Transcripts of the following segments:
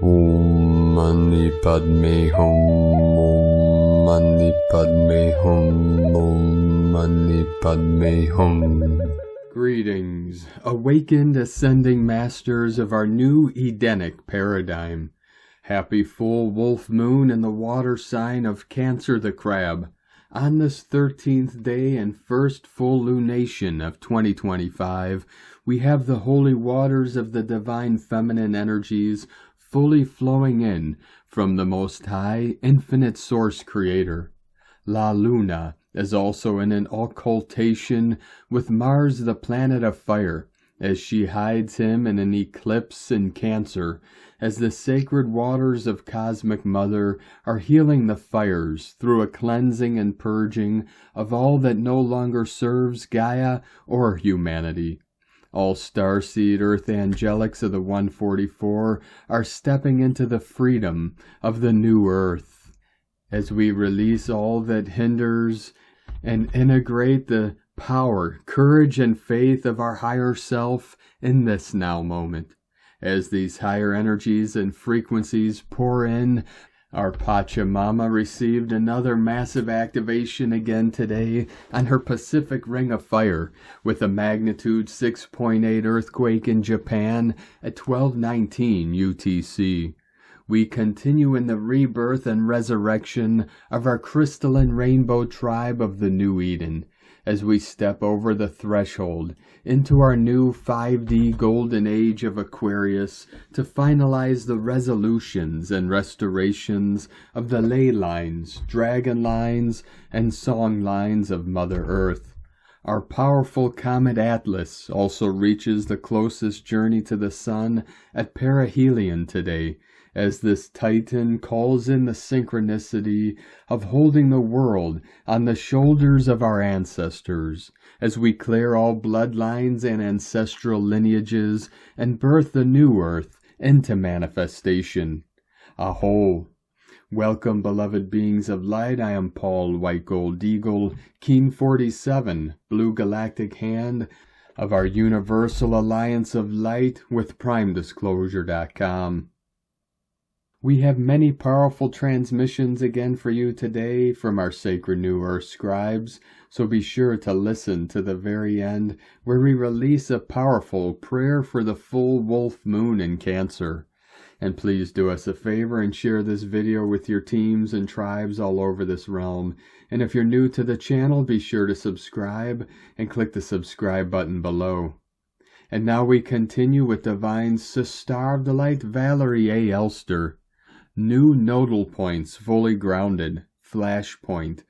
Om Mani Padme Hum. Om Mani Padme Hum. Om Mani Padme Hum. Greetings, awakened ascending masters of our new Edenic paradigm. Happy full wolf moon in the water sign of Cancer the Crab. On this 13th day and first full lunation of 2025, we have the holy waters of the divine feminine energies fully flowing in from the Most High Infinite Source Creator. La Luna is also in an occultation with Mars, the planet of fire, as she hides him in an eclipse in Cancer, as the sacred waters of Cosmic Mother are healing the fires through a cleansing and purging of all that no longer serves Gaia or humanity. All starseed earth angelics of the 144 are stepping into the freedom of the new earth, as we release all that hinders and integrate the power, courage, and faith of our higher self in this now moment. As these higher energies and frequencies pour in, our Pachamama received another massive activation again today on her Pacific Ring of Fire with a magnitude 6.8 earthquake in Japan at 12:19 UTC. We continue in the rebirth and resurrection of our crystalline rainbow tribe of the New Eden, as we step over the threshold into our new 5D golden age of Aquarius to finalize the resolutions and restorations of the ley lines, dragon lines, and song lines of Mother Earth. Our powerful Comet Atlas also reaches the closest journey to the Sun at perihelion today, as this Titan calls in the synchronicity of holding the world on the shoulders of our ancestors, as we clear all bloodlines and ancestral lineages and birth the new earth into manifestation. A'ho. Welcome, beloved beings of light. I am Paul, White Gold Eagle, Keen 47, Blue Galactic Hand of our Universal Alliance of Light with PrimeDisclosure.com. We have many powerful transmissions again for you today from our Sacred New Earth scribes, so be sure to listen to the very end where we release a powerful prayer for the full wolf moon in Cancer. And please do us a favor and share this video with your teams and tribes all over this realm. And if you're new to the channel, be sure to subscribe and click the subscribe button below. And now we continue with Divine Sister of the Light Laurie A. Elster. New nodal points fully grounded, flashpoint,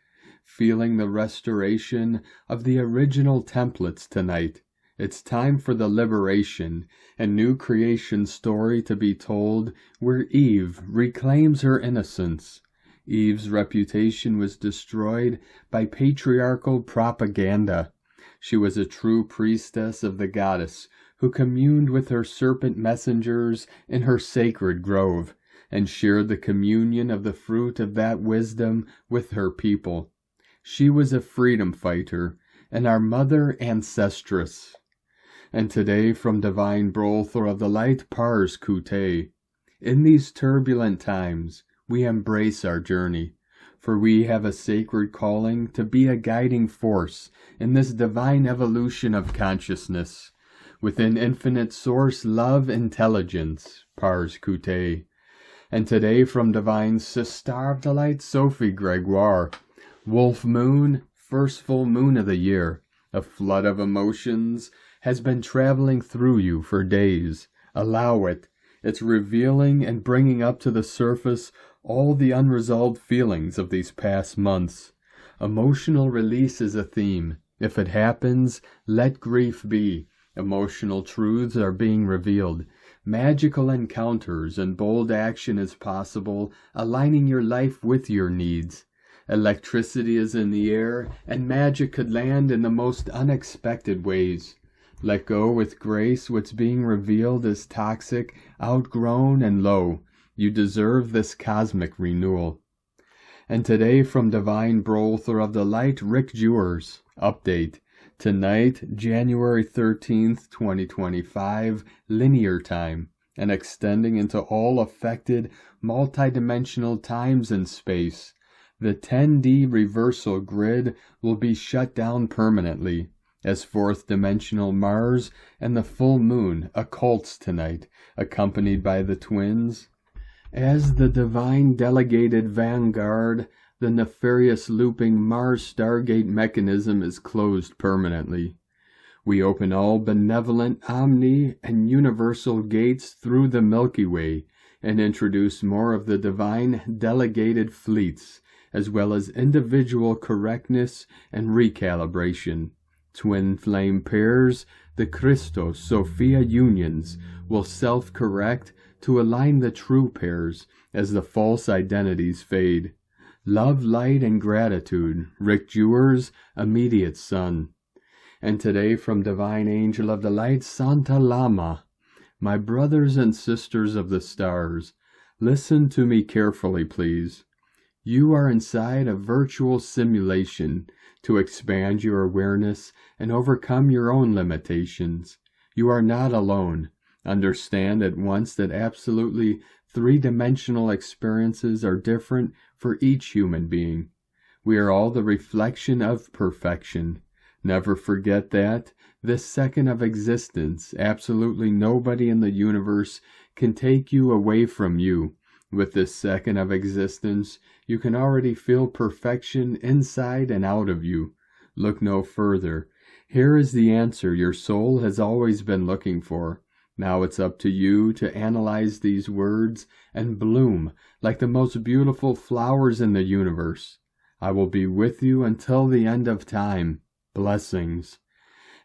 feeling the restoration of the original templates tonight. It's time for the liberation and new creation story to be told where Eve reclaims her innocence. Eve's reputation was destroyed by patriarchal propaganda. She was a true priestess of the goddess who communed with her serpent messengers in her sacred grove, and shared the communion of the fruit of that wisdom with her people. She was a freedom fighter, and our mother ancestress. And today from Divine Butler of the Light Pars Kute. In these turbulent times, we embrace our journey, for we have a sacred calling to be a guiding force in this divine evolution of consciousness, within infinite source love intelligence, Pars Kute. And today from Divine Sister of the Light Sophie Gregoire, Wolf Moon, first full moon of the year. A flood of emotions has been traveling through you for days. Allow it. It's revealing and bringing up to the surface all the unresolved feelings of these past months. Emotional release is a theme. If it happens, let grief be. Emotional truths are being revealed. Magical encounters and bold action is possible, aligning your life with your needs. Electricity is in the air, and magic could land in the most unexpected ways. Let go with grace what's being revealed as toxic, outgrown, and low. You deserve this cosmic renewal. And today from Divine Butler of the Light, Rick Jewers. Update. Tonight, January 13th, 2025, linear time, and extending into all affected multidimensional times and space. The 10D reversal grid will be shut down permanently, as fourth-dimensional Mars and the full moon occults tonight, accompanied by the twins. As the divine delegated vanguard, the nefarious looping Mars Stargate mechanism is closed permanently. We open all benevolent omni and universal gates through the Milky Way and introduce more of the divine delegated fleets, as well as individual correctness and recalibration. Twin flame pairs, the Christos-Sophia unions, will self-correct to align the true pairs as the false identities fade. Love, light, and gratitude, Rick Jewer's immediate son. And today from Divine Angel of the Light, Santa Lama. My brothers and sisters of the stars, listen to me carefully, please. You are inside a virtual simulation to expand your awareness and overcome your own limitations. You are not alone. Understand at once that absolutely three-dimensional experiences are different for each human being. We are all the reflection of perfection. Never forget that. This second of existence, absolutely nobody in the universe can take you away from you. With this second of existence, you can already feel perfection inside and out of you. Look no further. Here is the answer your soul has always been looking for. Now it's up to you to analyze these words and bloom like the most beautiful flowers in the universe. I will be with you until the end of time. Blessings.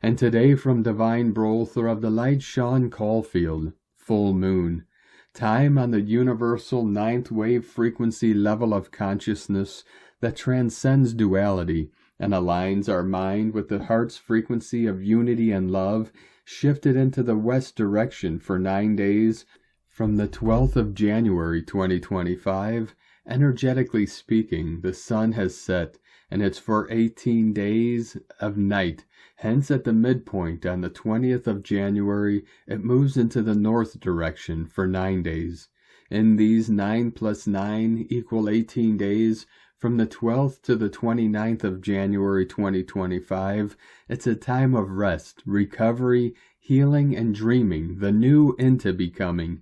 And today from Divine Brother of the Light, Sean Caulfield, full moon. Time on the universal ninth wave frequency level of consciousness that transcends duality and aligns our mind with the heart's frequency of unity and love, shifted into the west direction for 9 days from the 12th of January 2025. Energetically speaking, the sun has set, and it's for 18 days of night. Hence, at the midpoint on the 20th of January, it moves into the north direction for 9 days. In these 9 plus 9 equal 18 days, from the 12th to the 29th of January 2025, it's a time of rest, recovery, healing, and dreaming, the new into becoming.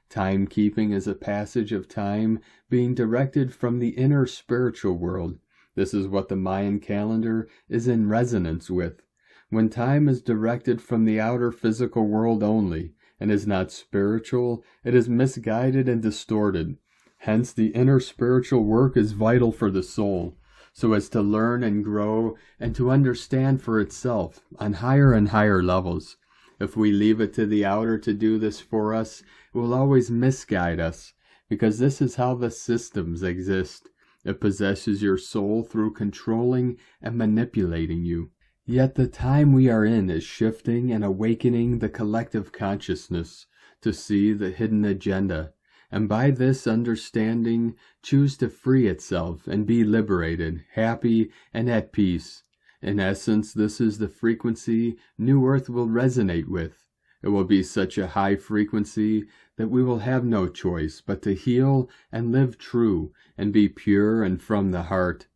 Timekeeping is a passage of time being directed from the inner spiritual world. This is what the Mayan calendar is in resonance with. When time is directed from the outer physical world only, and is not spiritual, it is misguided and distorted. Hence, the inner spiritual work is vital for the soul, so as to learn and grow and to understand for itself on higher and higher levels. If we leave it to the outer to do this for us, it will always misguide us, because this is how the systems exist. It possesses your soul through controlling and manipulating you. Yet the time we are in is shifting and awakening the collective consciousness to see the hidden agenda, and by this understanding choose to free itself and be liberated, happy, and at peace. In essence, this is the frequency New Earth will resonate with. It will be such a high frequency that we will have no choice but to heal and live true and be pure and from the heart.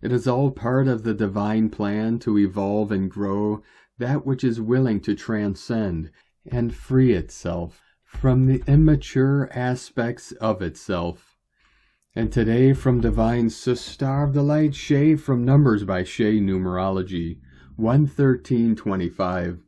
It is all part of the divine plan to evolve and grow that which is willing to transcend and free itself from the immature aspects of itself. And today from Divine Sister of the Light, Shay from Numbers by Shay Numerology, 11325.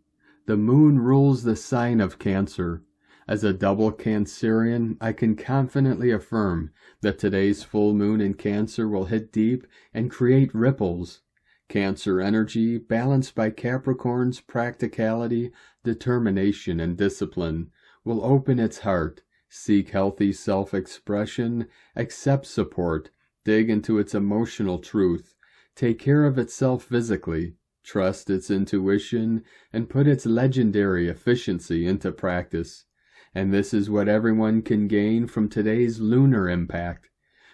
The moon rules the sign of Cancer. As a double Cancerian, I can confidently affirm that today's full moon in Cancer will hit deep and create ripples. Cancer energy, balanced by Capricorn's practicality, determination, and discipline, will open its heart, seek healthy self-expression, accept support, dig into its emotional truth, take care of itself physically, trust its intuition, and put its legendary efficiency into practice. And this is what everyone can gain from today's lunar impact.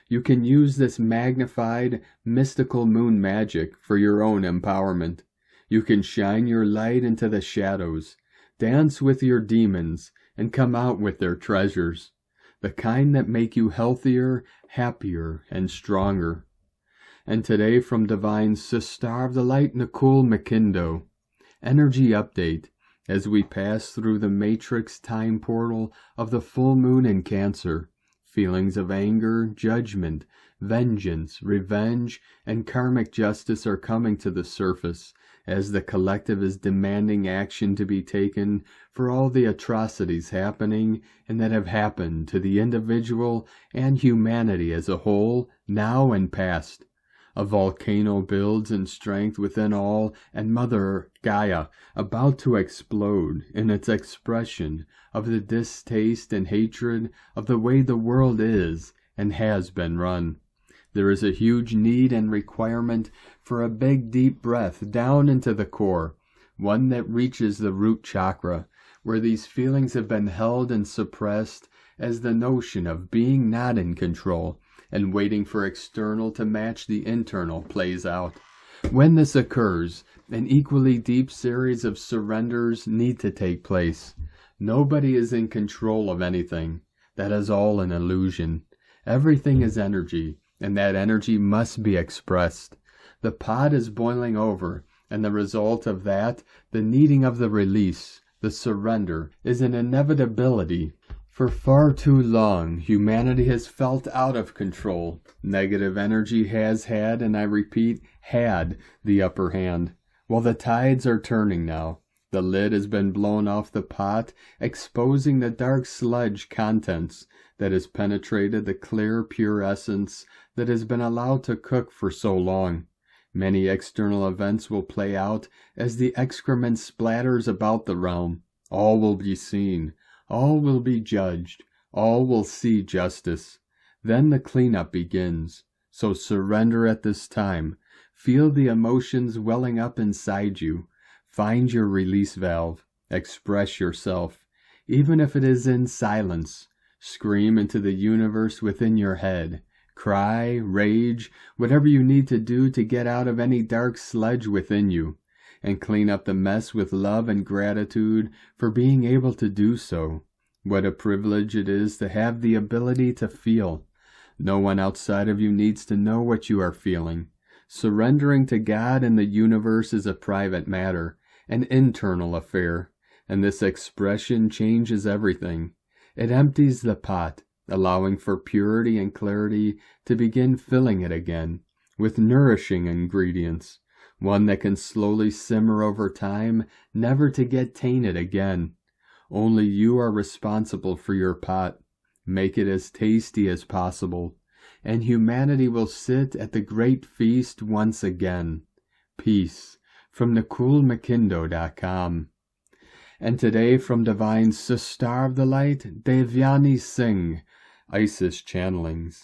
You can use this magnified, mystical moon magic for your own empowerment. You can shine your light into the shadows, dance with your demons, and come out with their treasures, the kind that make you healthier, happier, and stronger. And today from Divine Sister of the Light Nicole McKindo, energy update as we pass through the matrix time portal of the full moon in Cancer. Feelings of anger, judgment, vengeance, revenge, and karmic justice are coming to the surface as the collective is demanding action to be taken for all the atrocities happening and that have happened to the individual and humanity as a whole, now and past. A volcano builds in strength within all, and Mother Gaia about to explode in its expression of the distaste and hatred of the way the world is and has been run. There is a huge need and requirement for a big deep breath down into the core, one that reaches the root chakra, where these feelings have been held and suppressed as the notion of being not in control and waiting for external to match the internal plays out. When this occurs, an equally deep series of surrenders need to take place. Nobody is in control of anything. That is all an illusion. Everything is energy, and that energy must be expressed. The pot is boiling over, and the result of that, the needing of the release, the surrender, is an inevitability. For far too long, humanity has felt out of control. Negative energy has had, and I repeat, had, the upper hand. Well, the tides are turning now. The lid has been blown off the pot, exposing the dark sludge contents that has penetrated the clear, pure essence that has been allowed to cook for so long. Many external events will play out as the excrement splatters about the realm. All will be seen. All will be judged. All will see justice. Then the cleanup begins. So surrender at this time. Feel the emotions welling up inside you. Find your release valve. Express yourself. Even if it is in silence. Scream into the universe within your head. Cry, rage, whatever you need to do to get out of any dark sludge within you. And clean up the mess with love and gratitude for being able to do so. What a privilege it is to have the ability to feel. No one outside of you needs to know what you are feeling. Surrendering to God and the universe is a private matter, an internal affair, and this expression changes everything. It empties the pot, allowing for purity and clarity to begin filling it again with nourishing ingredients. One that can slowly simmer over time, never to get tainted again. Only you are responsible for your pot. Make it as tasty as possible, and humanity will sit at the great feast once again. Peace, from NicoleMcKindo.com. And today from Divine Sister of the Light, Devyani Singh, Isis Channelings.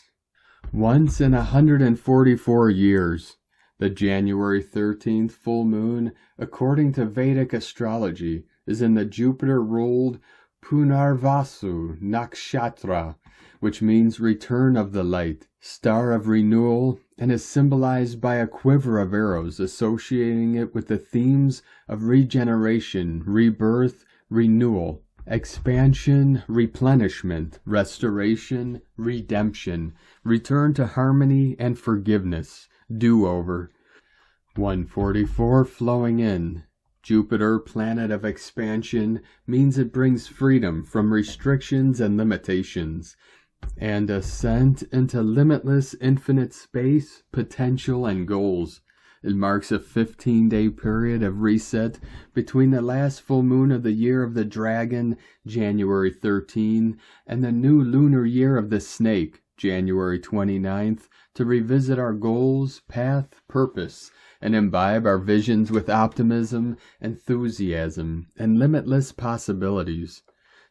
Once in 144 years, the January 13th full moon, according to Vedic astrology, is in the Jupiter-ruled Punarvasu Nakshatra, which means return of the light, star of renewal, and is symbolized by a quiver of arrows associating it with the themes of regeneration, rebirth, renewal, expansion, replenishment, restoration, redemption, return to harmony and forgiveness, do-over. 144 flowing in. Jupiter, planet of expansion, means it brings freedom from restrictions and limitations, and ascent into limitless infinite space, potential, and goals. It marks a 15-day period of reset between the last full moon of the year of the dragon, January 13, and the new lunar year of the snake, January 29th, to revisit our goals, path, purpose, and imbibe our visions with optimism, enthusiasm, and limitless possibilities.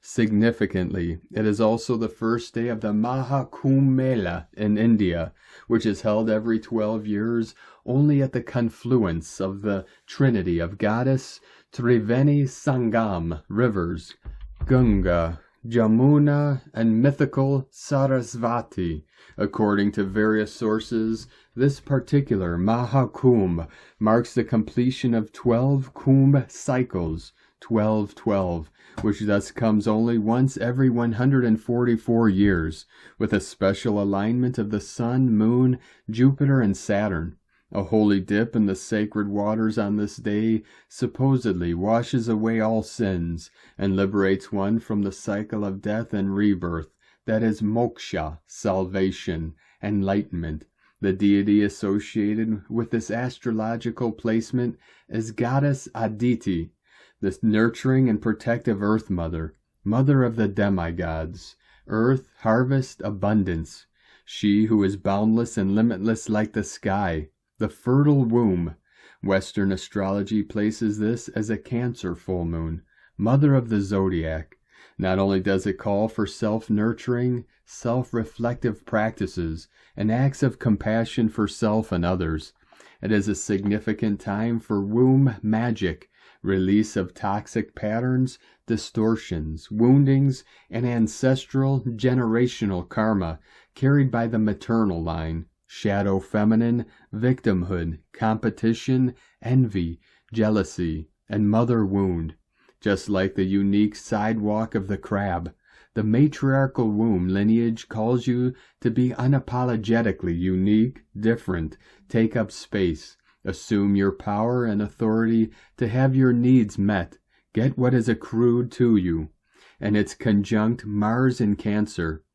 Significantly, it is also the first day of the Mahakumbh Mela in India, which is held every 12 years only at the confluence of the trinity of goddess Triveni Sangam rivers, Ganga, Jamuna, and mythical Sarasvati. According to various sources, this particular Mahakumbh marks the completion of 12 Kumbh cycles, 1212, which thus comes only once every 144 years, with a special alignment of the Sun, Moon, Jupiter, and Saturn. A holy dip in the sacred waters on this day supposedly washes away all sins and liberates one from the cycle of death and rebirth, that is moksha, salvation, enlightenment. The deity associated with this astrological placement is Goddess Aditi, the nurturing and protective Earth Mother, mother of the demigods, earth, harvest, abundance, she who is boundless and limitless like the sky, the fertile womb. Western astrology places this as a Cancer full moon, mother of the zodiac. Not only does it call for self-nurturing, self-reflective practices and acts of compassion for self and others, it is a significant time for womb magic, release of toxic patterns, distortions, woundings, and ancestral generational karma carried by the maternal line, shadow feminine, victimhood, competition, envy, jealousy, and mother wound. Just like the unique sidewalk of the crab, the matriarchal womb lineage calls you to be unapologetically unique, different, take up space, assume your power and authority to have your needs met, get what is accrued to you. And it's conjunct Mars in Cancer.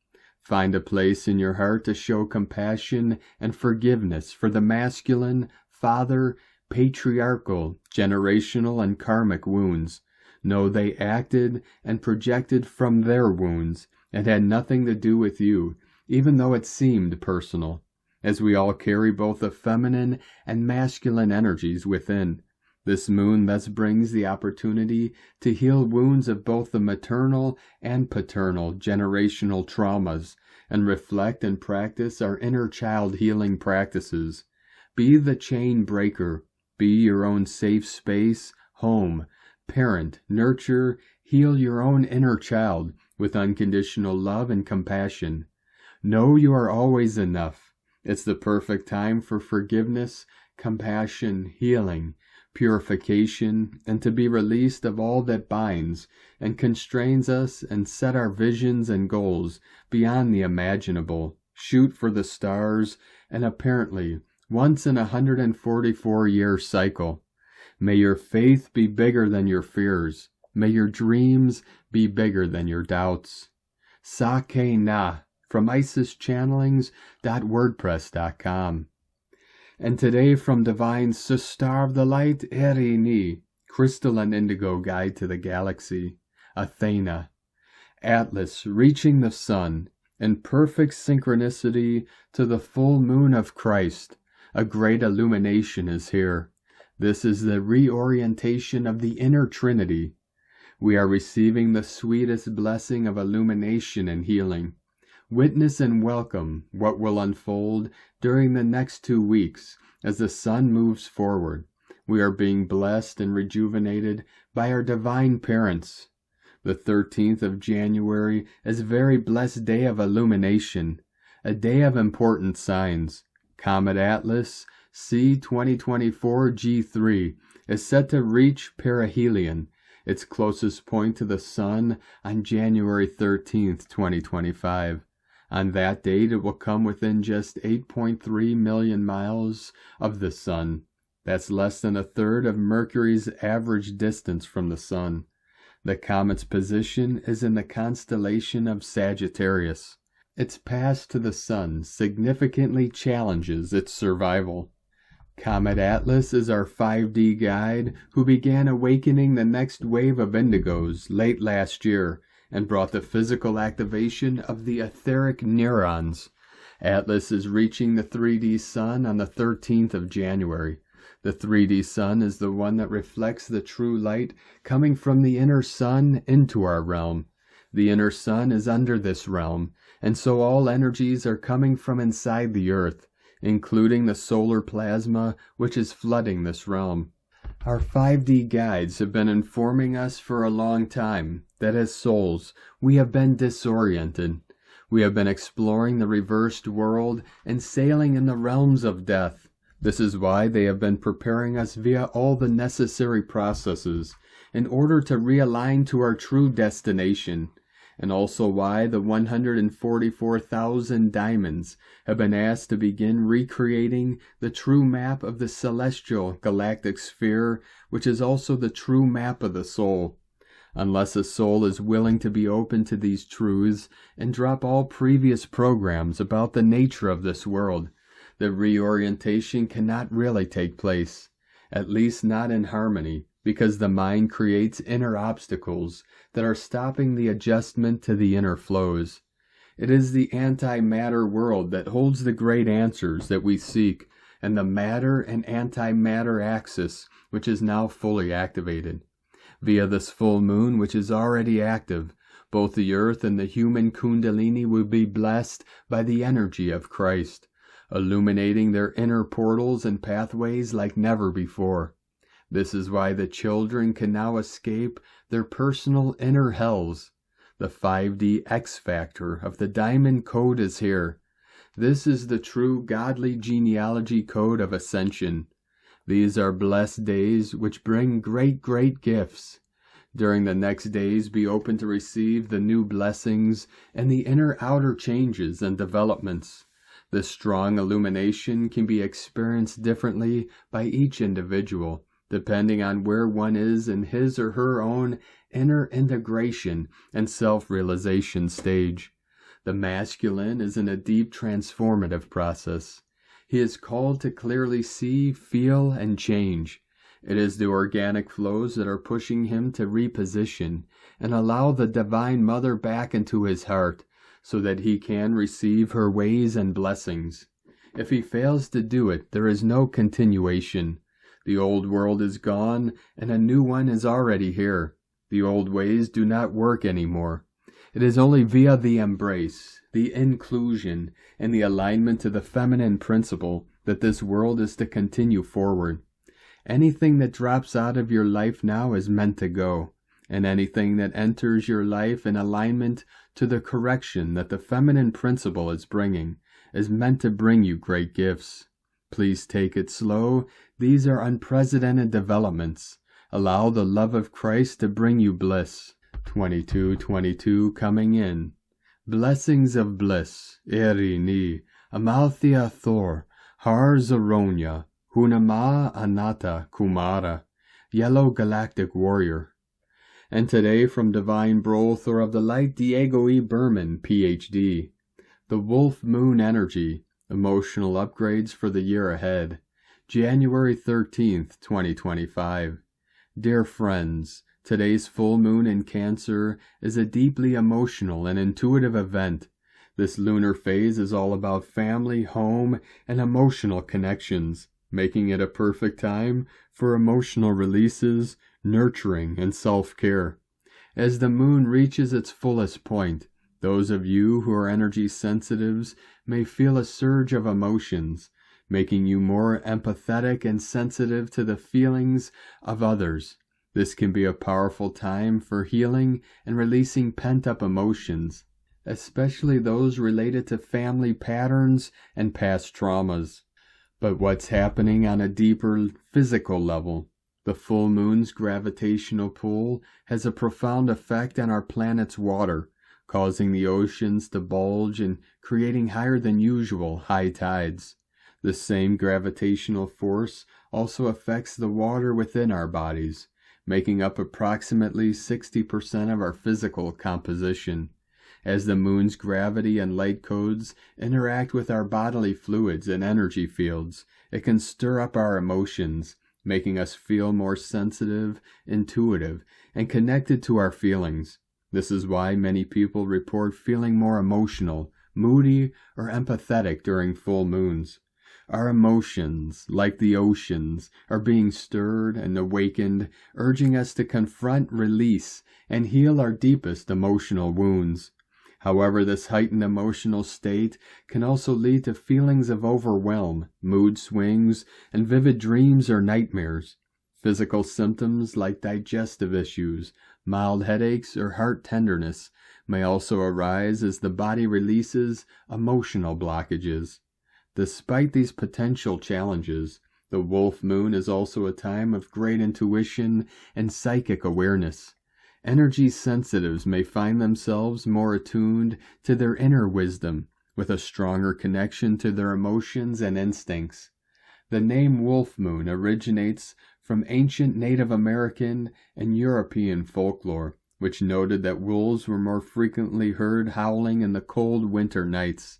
Find a place in your heart to show compassion and forgiveness for the masculine, father, patriarchal, generational, and karmic wounds. Know they acted and projected from their wounds and had nothing to do with you, even though it seemed personal, as we all carry both the feminine and masculine energies within. This moon thus brings the opportunity to heal wounds of both the maternal and paternal generational traumas and reflect and practice our inner child healing practices. Be the chain breaker. Be your own safe space, home, parent, nurture, heal your own inner child with unconditional love and compassion. Know you are always enough. It's the perfect time for forgiveness, compassion, healing, purification, and to be released of all that binds and constrains us and set our visions and goals beyond the imaginable. Shoot for the stars and apparently once in 144-year cycle. May your faith be bigger than your fears. May your dreams be bigger than your doubts. Sake Na from IsisChannelings.wordpress.com. And today from Divine Sister of the Light, Eri Ni, Crystal and Indigo Guide to the Galaxy, Athena. Atlas reaching the sun in perfect synchronicity to the full moon of Christ. A great illumination is here. This is the reorientation of the inner Trinity. We are receiving the sweetest blessing of illumination and healing. Witness and welcome what will unfold during the next 2 weeks as the sun moves forward. We are being blessed and rejuvenated by our divine parents. The 13th of January is a very blessed day of illumination, a day of important signs. Comet Atlas C 2024 G3 is set to reach perihelion, its closest point to the sun, on January 13th, 2025. On that date, it will come within just 8.3 million miles of the sun. That's less than a third of Mercury's average distance from the sun. The comet's position is in the constellation of Sagittarius. Its pass to the sun significantly challenges its survival. Comet Atlas is our 5D guide who began awakening the next wave of indigos late last year and brought the physical activation of the etheric neurons. Atlas is reaching the 3D sun on the 13th of January. The 3D sun is the one that reflects the true light coming from the inner sun into our realm. The inner sun is under this realm, and so all energies are coming from inside the earth, including the solar plasma which is flooding this realm. Our 5D guides have been informing us for a long time that as souls we have been disoriented. We have been exploring the reversed world and sailing in the realms of death. This is why they have been preparing us via all the necessary processes, in order to realign to our true destination, and also why the 144,000 diamonds have been asked to begin recreating the true map of the celestial galactic sphere, which is also the true map of the soul. Unless a soul is willing to be open to these truths and drop all previous programs about the nature of this world, the reorientation cannot really take place, at least not in harmony, because the mind creates inner obstacles that are stopping the adjustment to the inner flows. It is the antimatter world that holds the great answers that we seek, and the matter and antimatter axis, which is now fully activated. Via this full moon, which is already active, both the earth and the human kundalini will be blessed by the energy of Christ, illuminating their inner portals and pathways like never before. This is why the children can now escape their personal inner hells. The 5D X factor of the diamond code is here. This is the true godly genealogy code of ascension. These are blessed days which bring great, great gifts. During the next days, be open to receive the new blessings and the inner outer changes and developments. This strong illumination can be experienced differently by each individual, depending on where one is in his or her own inner integration and self-realization stage. The masculine is in a deep transformative process. He is called to clearly see, feel, and change. It is the organic flows that are pushing him to reposition and allow the Divine Mother back into his heart, so that he can receive her ways and blessings. If he fails to do it, there is no continuation. The old world is gone, and a new one is already here. The old ways do not work anymore. It is only via the embrace, the inclusion, and the alignment to the feminine principle that this world is to continue forward. Anything that drops out of your life now is meant to go, and anything that enters your life in alignment to the correction that the feminine principle is bringing is meant to bring you great gifts. Please take it slow. These are unprecedented developments. Allow the love of Christ to bring you bliss. 2222 coming in. Blessings of bliss. Eri ni. Amalthea Thor. Har Zaronia. Hunama Anata Kumara. Yellow Galactic Warrior. And today from Divine Brothor of the Light, Diego E. Berman, Ph.D. The Wolf Moon Energy. Emotional upgrades for the year ahead. January 13th, 2025. Dear friends, today's full moon in Cancer is a deeply emotional and intuitive event. This lunar phase is all about family, home, and emotional connections, making it a perfect time for emotional releases, nurturing, and self-care. As the moon reaches its fullest point, those of you who are energy sensitives may feel a surge of emotions, making you more empathetic and sensitive to the feelings of others. This can be a powerful time for healing and releasing pent-up emotions, especially those related to family patterns and past traumas. But what's happening on a deeper physical level? The full moon's gravitational pull has a profound effect on our planet's water, causing the oceans to bulge and creating higher than usual high tides. The same gravitational force also affects the water within our bodies, making up approximately 60% of our physical composition. As the moon's gravity and light codes interact with our bodily fluids and energy fields, it can stir up our emotions, making us feel more sensitive, intuitive, and connected to our feelings. This is why many people report feeling more emotional, moody, or empathetic during full moons. Our emotions, like the oceans, are being stirred and awakened, urging us to confront, release, and heal our deepest emotional wounds. However, this heightened emotional state can also lead to feelings of overwhelm, mood swings, and vivid dreams or nightmares. Physical symptoms like digestive issues, mild headaches, or heart tenderness may also arise as the body releases emotional blockages. Despite these potential challenges, The wolf moon is also a time of great intuition and psychic awareness. Energy sensitives may find themselves more attuned to their inner wisdom, with a stronger connection to their emotions and instincts. The name wolf moon originates from ancient Native American and European folklore, which noted that wolves were more frequently heard howling in the cold winter nights.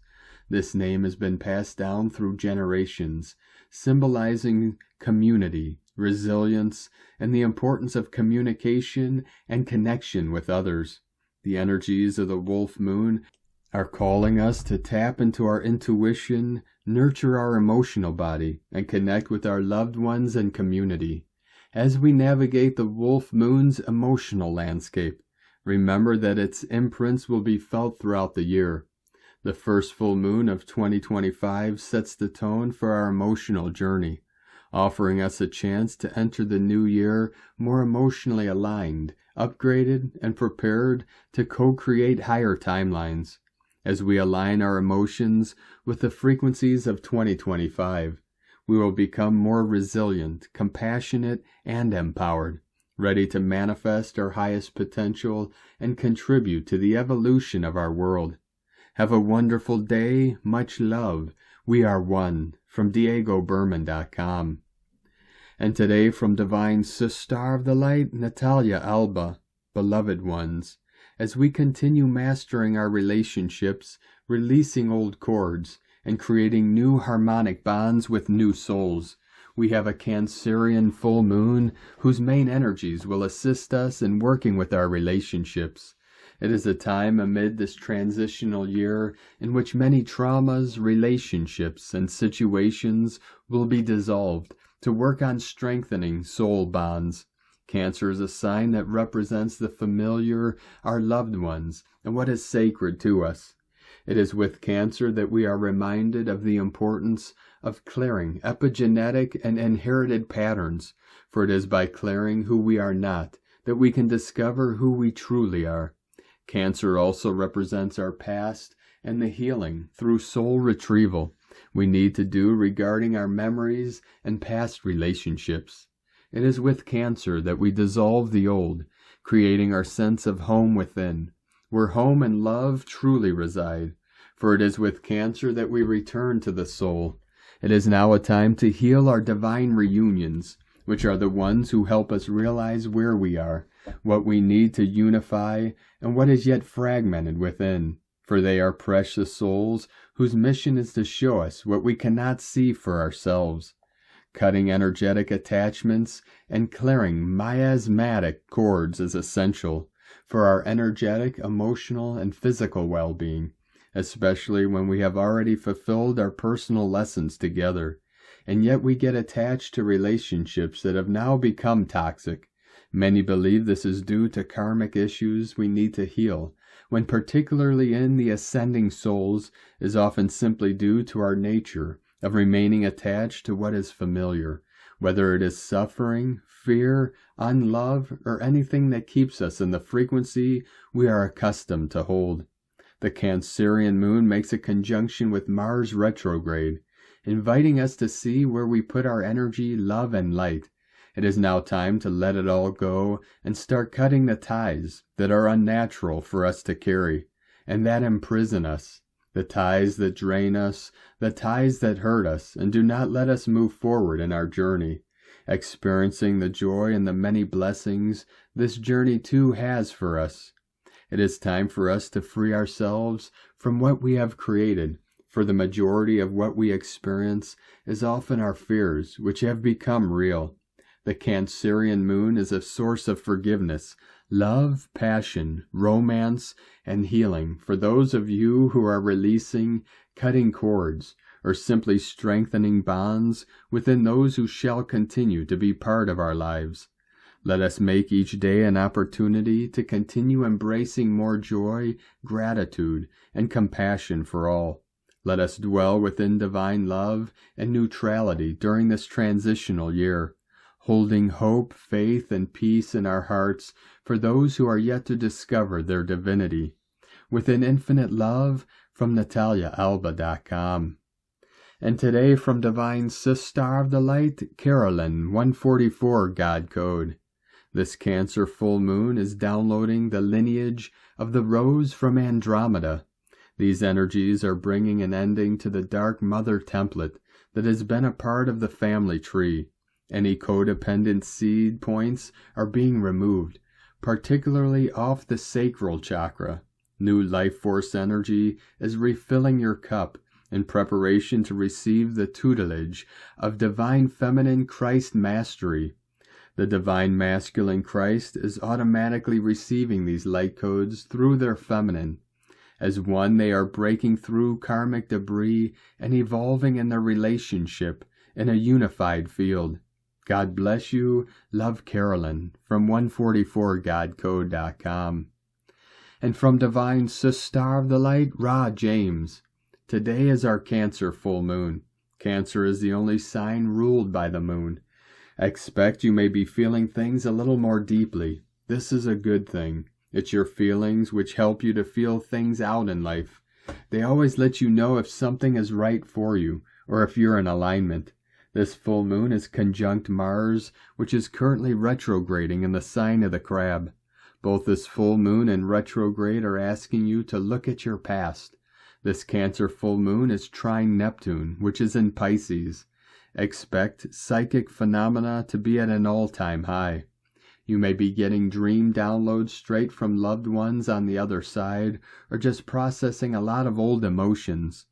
This name has been passed down through generations, symbolizing community, resilience, and the importance of communication and connection with others. The energies of the wolf moon are calling us to tap into our intuition, nurture our emotional body, and connect with our loved ones and community. As we navigate the wolf moon's emotional landscape, remember that its imprints will be felt throughout the year. The first full moon of 2025 sets the tone for our emotional journey, offering us a chance to enter the new year more emotionally aligned, upgraded, and prepared to co-create higher timelines. As we align our emotions with the frequencies of 2025, we will become more resilient, compassionate, and empowered, ready to manifest our highest potential and contribute to the evolution of our world. Have a wonderful day. Much love. We are one. From DiegoBerman.com. And today from Divine Sister of the Light, Natalia E. Beloved ones, as we continue mastering our relationships, releasing old cords, and creating new harmonic bonds with new souls, we have a Cancerian full moon whose main energies will assist us in working with our relationships. It is a time amid this transitional year in which many traumas, relationships, and situations will be dissolved to work on strengthening soul bonds. Cancer is a sign that represents the familiar, our loved ones, and what is sacred to us. It is with Cancer that we are reminded of the importance of clearing epigenetic and inherited patterns, for it is by clearing who we are not that we can discover who we truly are. Cancer also represents our past and the healing through soul retrieval we need to do regarding our memories and past relationships. It is with Cancer that we dissolve the old, creating our sense of home within, where home and love truly reside. For it is with Cancer that we return to the soul. It is now a time to heal our divine reunions, which are the ones who help us realize where we are, what we need to unify, and what is yet fragmented within. For they are precious souls whose mission is to show us what we cannot see for ourselves. Cutting energetic attachments and clearing miasmatic cords is essential for our energetic, emotional, and physical well-being, especially when we have already fulfilled our personal lessons together, and yet we get attached to relationships that have now become toxic. Many believe this is due to karmic issues we need to heal, when particularly in the ascending souls is often simply due to our nature of remaining attached to what is familiar, whether it is suffering, fear, unlove, or anything that keeps us in the frequency we are accustomed to hold. The Cancerian moon makes a conjunction with Mars retrograde, inviting us to see where we put our energy, love, and light. It is now time to let it all go and start cutting the ties that are unnatural for us to carry, and that imprison us. The ties that drain us, the ties that hurt us, and do not let us move forward in our journey, experiencing the joy and the many blessings this journey too has for us. It is time for us to free ourselves from what we have created, for the majority of what we experience is often our fears, which have become real. The Cancerian moon is a source of forgiveness, love, passion, romance, and healing for those of you who are releasing, cutting cords, or simply strengthening bonds within those who shall continue to be part of our lives. Let us make each day an opportunity to continue embracing more joy, gratitude, and compassion for all. Let us dwell within divine love and neutrality during this transitional year, holding hope, faith, and peace in our hearts for those who are yet to discover their divinity. Within infinite love, from NataliaElba.com. And today from Divine Sister of the Light, Carolyn, 144 God Code. This Cancer full moon is downloading the lineage of the rose from Andromeda. These energies are bringing an ending to the dark mother template that has been a part of the family tree. Any codependent seed points are being removed, particularly off the sacral chakra. New life force energy is refilling your cup in preparation to receive the tutelage of divine feminine Christ mastery. The divine masculine Christ is automatically receiving these light codes through their feminine. As one, they are breaking through karmic debris and evolving in their relationship in a unified field. God bless you. Love, Carolyn, from 144godcode.com. And from Divine Sister of the Light, Rae James. Today is our Cancer full moon. Cancer is the only sign ruled by the moon. I expect you may be feeling things a little more deeply. This is a good thing. It's your feelings which help you to feel things out in life. They always let you know if something is right for you, or if you're in alignment. This full moon is conjunct Mars, which is currently retrograding in the sign of the Crab. Both this full moon and retrograde are asking you to look at your past. This Cancer full moon is trine Neptune, which is in Pisces. Expect psychic phenomena to be at an all-time high. You may be getting dream downloads straight from loved ones on the other side, or just processing a lot of old emotions.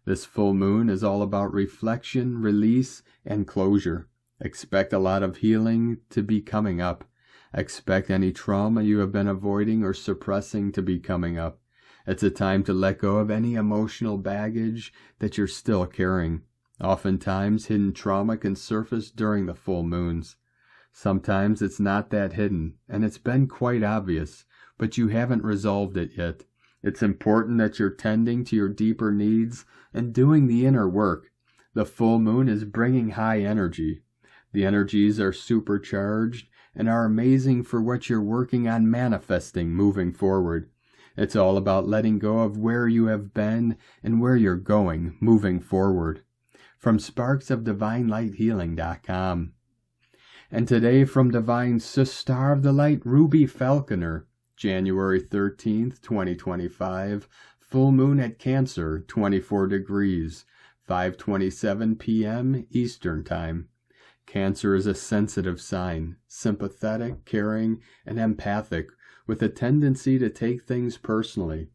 This full moon is all about reflection, release, and closure. Expect a lot of healing to be coming up. Expect any trauma you have been avoiding or suppressing to be coming up. It's a time to let go of any emotional baggage that you're still carrying. Oftentimes, hidden trauma can surface during the full moons. Sometimes it's not that hidden, and it's been quite obvious, but you haven't resolved it yet. It's important that you're tending to your deeper needs and doing the inner work. The full moon is bringing high energy. The energies are supercharged and are amazing for what you're working on manifesting moving forward. It's all about letting go of where you have been and where you're going moving forward. From sparksofdivinelighthealing.com. And today from Divine Sister of the Light, Ruby Falconer, January 13th, 2025, full moon at Cancer, 24 degrees, 5:27 p.m. Eastern Time. Cancer is a sensitive sign, sympathetic, caring, and empathic, with a tendency to take things personally.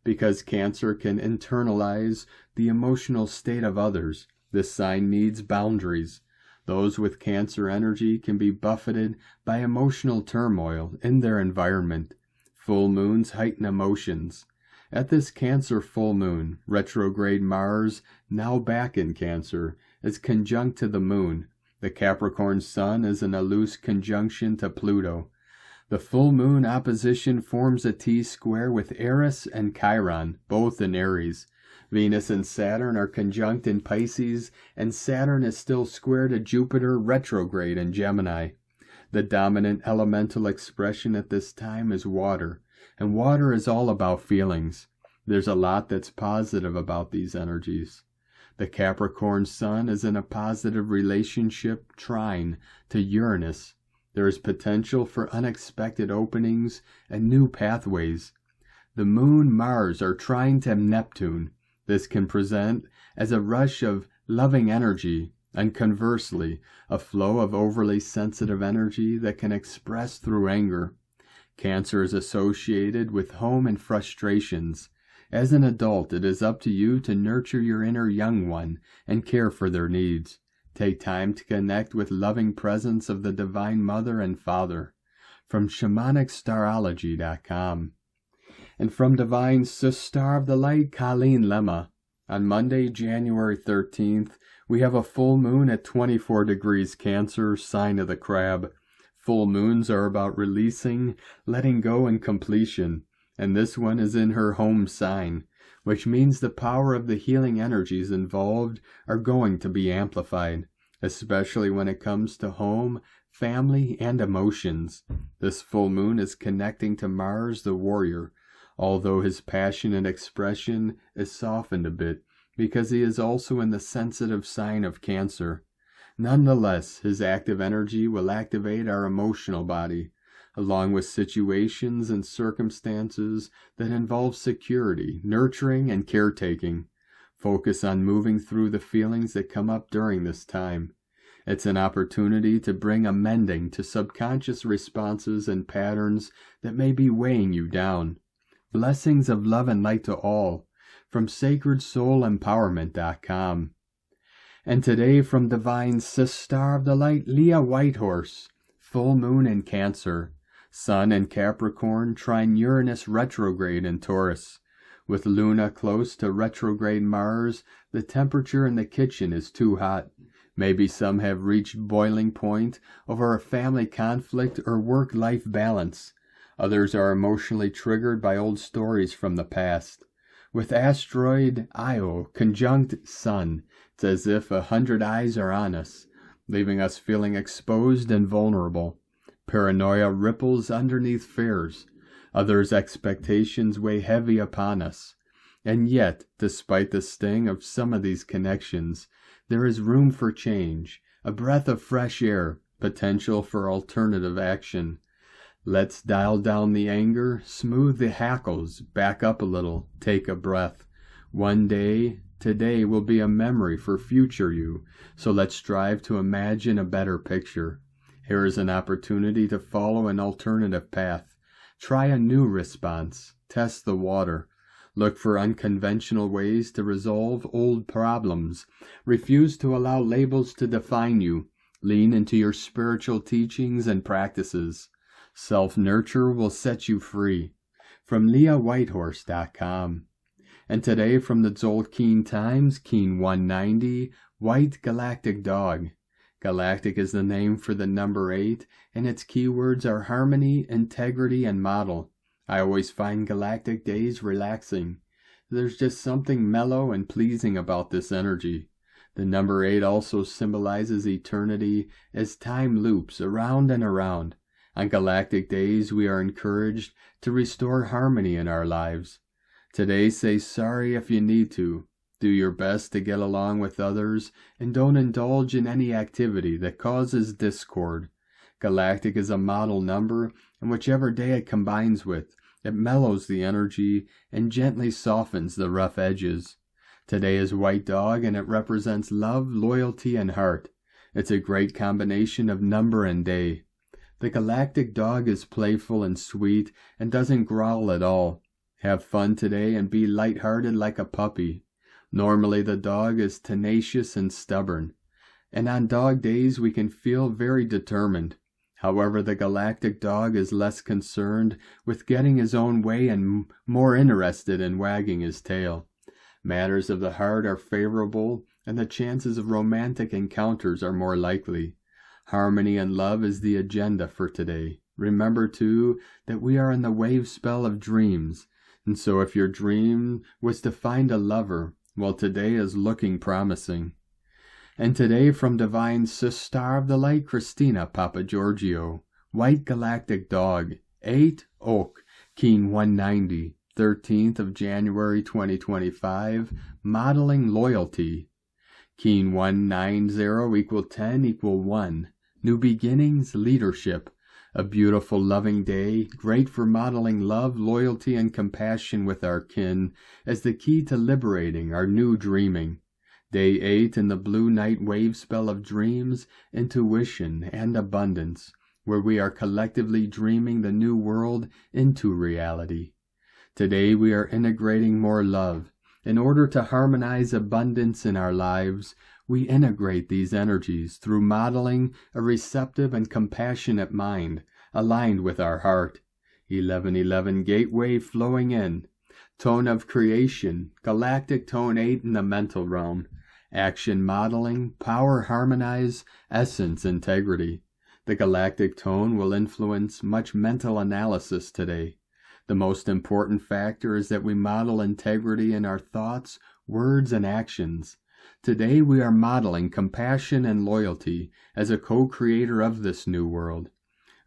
Because Cancer can internalize the emotional state of others, this sign needs boundaries. Those with Cancer energy can be buffeted by emotional turmoil in their environment. Full moons heighten emotions. At this Cancer full moon, retrograde Mars, now back in Cancer, is conjunct to the moon. The Capricorn Sun is in a loose conjunction to Pluto. The full moon opposition forms a T-square with Eris and Chiron, both in Aries. Venus and Saturn are conjunct in Pisces, and Saturn is still square to Jupiter retrograde in Gemini. The dominant elemental expression at this time is water, and water is all about feelings. There's a lot that's positive about these energies. The Capricorn Sun is in a positive relationship trine to Uranus. There is potential for unexpected openings and new pathways. The Moon, Mars are trine to Neptune. This can present as a rush of loving energy, and conversely, a flow of overly sensitive energy that can express through anger. Cancer is associated with home and frustrations. As an adult, it is up to you to nurture your inner young one and care for their needs. Take time to connect with loving presence of the Divine Mother and Father. From Shamanicstarology.com. And from Divine Sister of the Light, Colleen Lemma. On Monday, January 13th, we have a full moon at 24 degrees Cancer, sign of the Crab. Full moons are about releasing, letting go, and completion. And this one is in her home sign, which means the power of the healing energies involved are going to be amplified, especially when it comes to home, family, and emotions. This full moon is connecting to Mars, the warrior. Although his passionate expression is softened a bit, because he is also in the sensitive sign of Cancer. Nonetheless, his active energy will activate our emotional body, along with situations and circumstances that involve security, nurturing, and caretaking. Focus on moving through the feelings that come up during this time. It's an opportunity to bring amending to subconscious responses and patterns that may be weighing you down. Blessings of love and light to all, from SacredSoulEmpowerment.com. And today from Divine Star of the Light, Leah Whitehorse, full moon in Cancer, Sun in Capricorn, trine Uranus retrograde in Taurus. With Luna close to retrograde Mars, the temperature in the kitchen is too hot. Maybe some have reached boiling point over a family conflict or work-life balance. Others are emotionally triggered by old stories from the past. With asteroid Io conjunct Sun, it's as if 100 eyes are on us, leaving us feeling exposed and vulnerable. Paranoia ripples underneath fears. Others' expectations weigh heavy upon us. And yet, despite the sting of some of these connections, there is room for change, a breath of fresh air, potential for alternative action. Let's dial down the anger, smooth the hackles, back up a little, take a breath. One day, today will be a memory for future you, so let's strive to imagine a better picture. Here is an opportunity to follow an alternative path. Try a new response. Test the water. Look for unconventional ways to resolve old problems. Refuse to allow labels to define you. Lean into your spiritual teachings and practices. Self-nurture will set you free. From LeahWhitehorse.com. And today from the Tzolk'in Times, Keen 190, White Galactic Dog. Galactic is the name for the number 8, and its keywords are harmony, integrity, and model. I always find galactic days relaxing. There's just something mellow and pleasing about this energy. The number 8 also symbolizes eternity as time loops around and around. On galactic days, we are encouraged to restore harmony in our lives. Today, say sorry if you need to. Do your best to get along with others, and don't indulge in any activity that causes discord. Galactic is a model number, and whichever day it combines with, it mellows the energy and gently softens the rough edges. Today is White Dog, and it represents love, loyalty, and heart. It's a great combination of number and day. The galactic dog is playful and sweet and doesn't growl at all. Have fun today and be light-hearted like a puppy. Normally the dog is tenacious and stubborn, and on dog days we can feel very determined. However, the galactic dog is less concerned with getting his own way and more interested in wagging his tail. Matters of the heart are favorable, and the chances of romantic encounters are more likely. Harmony and love is the agenda for today. Remember, too, that we are in the wave spell of dreams, and so if your dream was to find a lover, well, today is looking promising. And today from Divine Star of the Light, Christina Papagiorgio, White Galactic Dog, 8 Oak, Keen 190, 13th of January 2025, Modeling Loyalty. Keen 190 equal 10 equal 1. New beginnings, leadership. A beautiful, loving day, great for modeling love, loyalty, and compassion with our kin as the key to liberating our new dreaming. Day 8 in the blue night wave spell of dreams, intuition, and abundance, where we are collectively dreaming the new world into reality. Today we are integrating more love. In order to harmonize abundance in our lives, we integrate these energies through modeling a receptive and compassionate mind, aligned with our heart. 1111 gateway flowing in. Tone of creation, galactic tone 8 in the mental realm. Action modeling, power harmonize, essence integrity. The galactic tone will influence much mental analysis today. The most important factor is that we model integrity in our thoughts, words, and actions. Today we are modeling compassion and loyalty as a co-creator of this new world.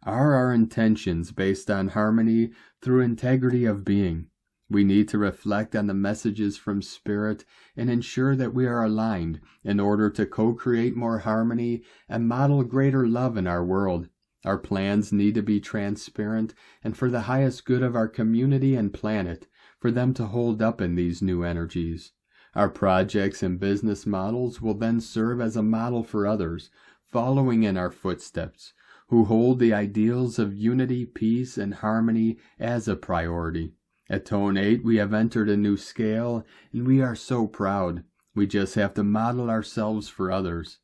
Are our intentions based on harmony through integrity of being? We need to reflect on the messages from Spirit and ensure that we are aligned in order to co-create more harmony and model greater love in our world. Our plans need to be transparent and for the highest good of our community and planet, for them to hold up in these new energies. Our projects and business models will then serve as a model for others, following in our footsteps, who hold the ideals of unity, peace, and harmony as a priority. At Tone 8, we have entered a new scale, and we are so proud. We just have to model ourselves for others.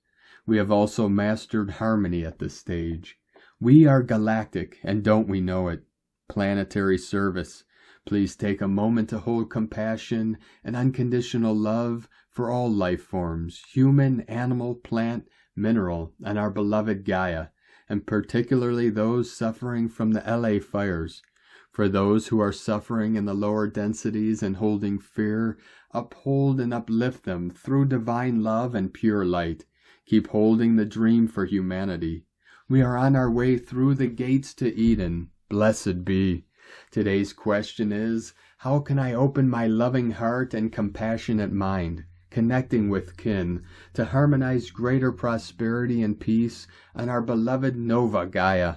We have also mastered harmony at this stage. We are galactic, and don't we know it? Planetary service. Please take a moment to hold compassion and unconditional love for all life forms, human, animal, plant, mineral, and our beloved Gaia, and particularly those suffering from the LA fires. For those who are suffering in the lower densities and holding fear, uphold and uplift them through divine love and pure light. Keep holding the dream for humanity. We are on our way through the gates to Eden. Blessed be. Today's question is, how can I open my loving heart and compassionate mind, connecting with kin, to harmonize greater prosperity and peace on our beloved Nova Gaia?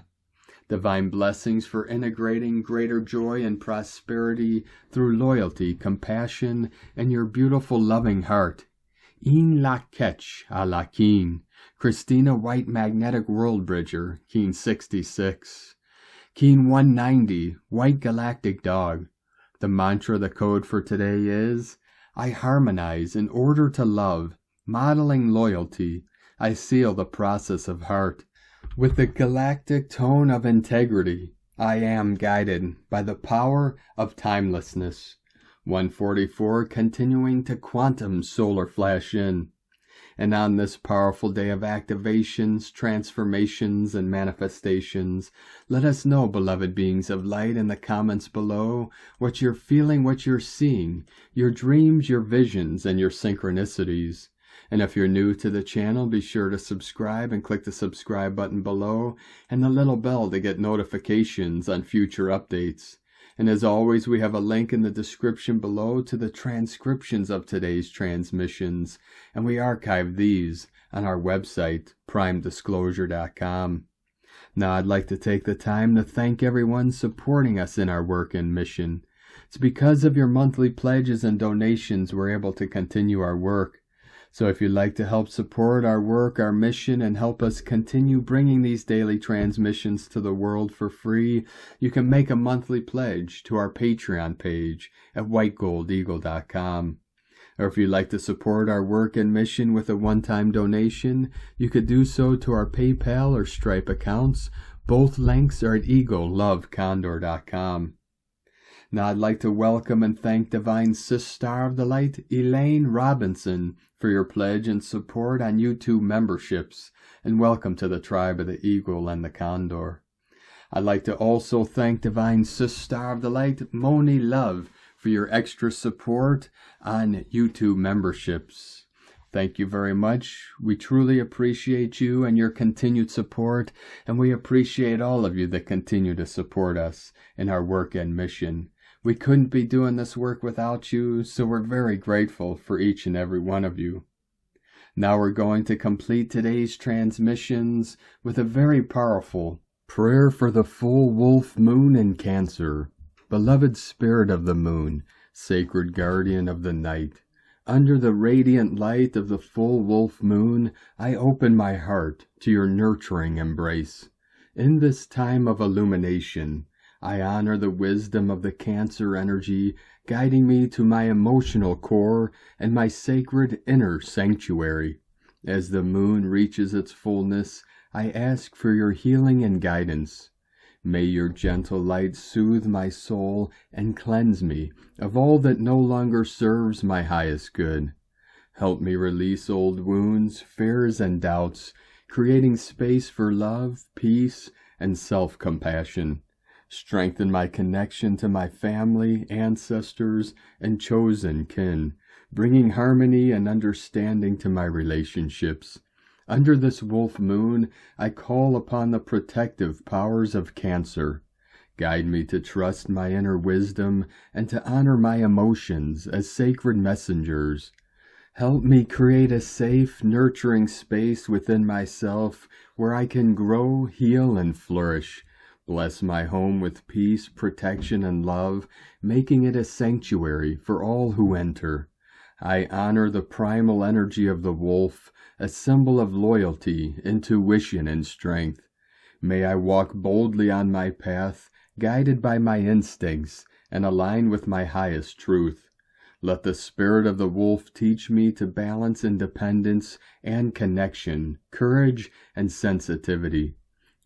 Divine blessings for integrating greater joy and prosperity through loyalty, compassion, and your beautiful loving heart. In la ketch a la Keen. Christina White Magnetic World Bridger, Keen 66. Keen 190, White Galactic Dog. The mantra, the code for today is, I harmonize in order to love, modeling loyalty. I seal the process of heart. With the galactic tone of integrity, I am guided by the power of timelessness. 144 continuing to quantum solar flash in. And on this powerful day of activations, transformations, and manifestations, let us know, beloved beings of light, in the comments below, what you're feeling, what you're seeing, your dreams, your visions, and your synchronicities. And if you're new to the channel, be sure to subscribe and click the subscribe button below and the little bell to get notifications on future updates. And as always, we have a link in the description below to the transcriptions of today's transmissions, and we archive these on our website, primedisclosure.com. Now I'd like to take the time to thank everyone supporting us in our work and mission. It's because of your monthly pledges and donations we're able to continue our work. So if you'd like to help support our work, our mission, and help us continue bringing these daily transmissions to the world for free, you can make a monthly pledge to our Patreon page at whitegoldeagle.com. Or if you'd like to support our work and mission with a one-time donation, you could do so to our PayPal or Stripe accounts. Both links are at eaglelovecondor.com. Now I'd like to welcome and thank Divine Sister of the Light, Elaine Robinson, for your pledge and support on YouTube memberships, and welcome to the tribe of the Eagle and the Condor. I'd like to also thank Divine Sister of the Light, Mon-i-Love, for your extra support on YouTube memberships. Thank you very much. We truly appreciate you and your continued support, and we appreciate all of you that continue to support us in our work and mission. We couldn't be doing this work without you, so we're very grateful for each and every one of you. Now we're going to complete today's transmissions with a very powerful prayer for the full wolf moon in Cancer. Beloved spirit of the moon, sacred guardian of the night, under the radiant light of the full wolf moon, I open my heart to your nurturing embrace. In this time of illumination, I honor the wisdom of the Cancer energy, guiding me to my emotional core and my sacred inner sanctuary. As the moon reaches its fullness, I ask for your healing and guidance. May your gentle light soothe my soul and cleanse me of all that no longer serves my highest good. Help me release old wounds, fears, and doubts, creating space for love, peace, and self-compassion. Strengthen my connection to my family, ancestors, and chosen kin, bringing harmony and understanding to my relationships. Under this wolf moon, I call upon the protective powers of Cancer. Guide me to trust my inner wisdom and to honor my emotions as sacred messengers. Help me create a safe, nurturing space within myself where I can grow, heal, and flourish. Bless my home with peace, protection, and love, making it a sanctuary for all who enter. I honor the primal energy of the wolf, a symbol of loyalty, intuition, and strength. May I walk boldly on my path, guided by my instincts, and align with my highest truth. Let the spirit of the wolf teach me to balance independence and connection, courage and sensitivity.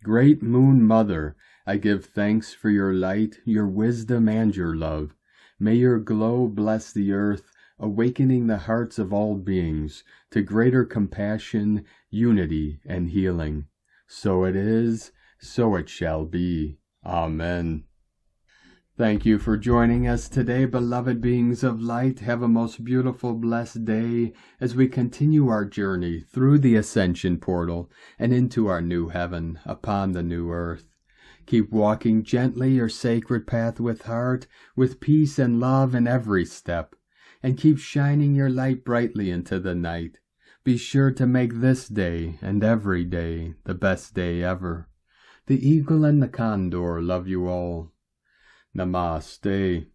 Great Moon Mother, I give thanks for your light, your wisdom, and your love. May your glow bless the earth, awakening the hearts of all beings to greater compassion, unity, and healing. So it is, so it shall be. Amen. Thank you for joining us today, beloved beings of light. Have a most beautiful, blessed day as we continue our journey through the Ascension Portal and into our new heaven upon the new earth. Keep walking gently your sacred path with heart, with peace and love in every step, and keep shining your light brightly into the night. Be sure to make this day and every day the best day ever. The eagle and the condor love you all. Namaste.